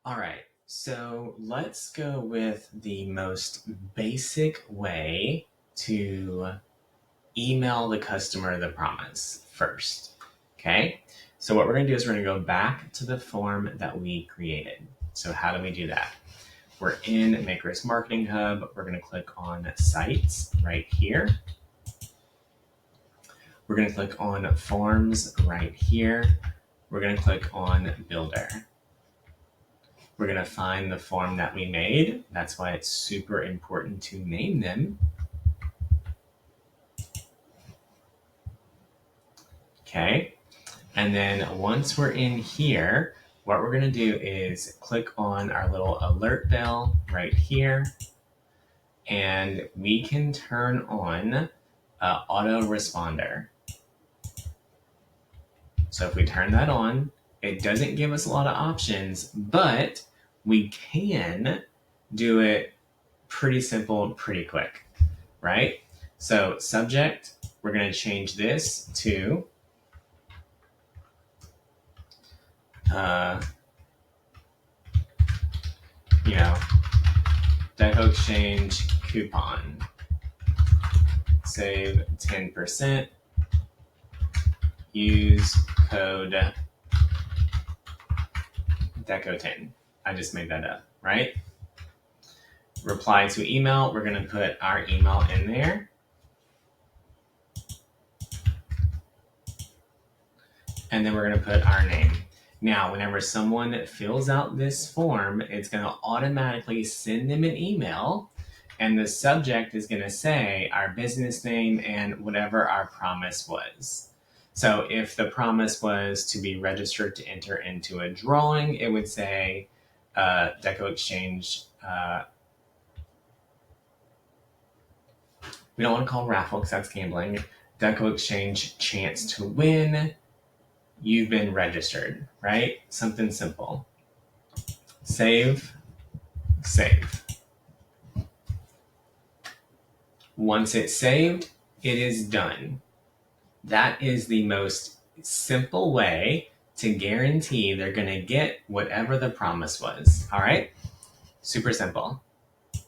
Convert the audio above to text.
All right, so let's go with the most basic way to email the customer the promise first. Okay, so what we're going to do is we're going to go back to the form that we created. So, how do we do that? We're in Makerist Marketing Hub. We're going to click on Sites right here. We're going to click on Forms right here. We're going to click on Builder. We're going to find the form that we made. That's why it's super important to name them. Okay. And then once we're in here, what we're going to do is click on our little alert bell right here. And we can turn on autoresponder. So if we turn that on, it doesn't give us a lot of options, but we can do it pretty simple, pretty quick, right? So subject, we're going to change this to Deco Exchange coupon. Save 10%. Use code DECO10. I just made that up, right? Reply to email. We're going to put our email in there. And then we're going to put our name. Now, whenever someone fills out this form, it's going to automatically send them an email, and the subject is going to say our business name and whatever our promise was. So if the promise was to be registered to enter into a drawing, it would say Deco Exchange. We don't want to call raffle because that's gambling. Deco Exchange chance to win. You've been registered, right? Something simple. Save, save. Once it's saved, it is done. That is the most simple way to guarantee they're going to get whatever the promise was. All right? Super simple.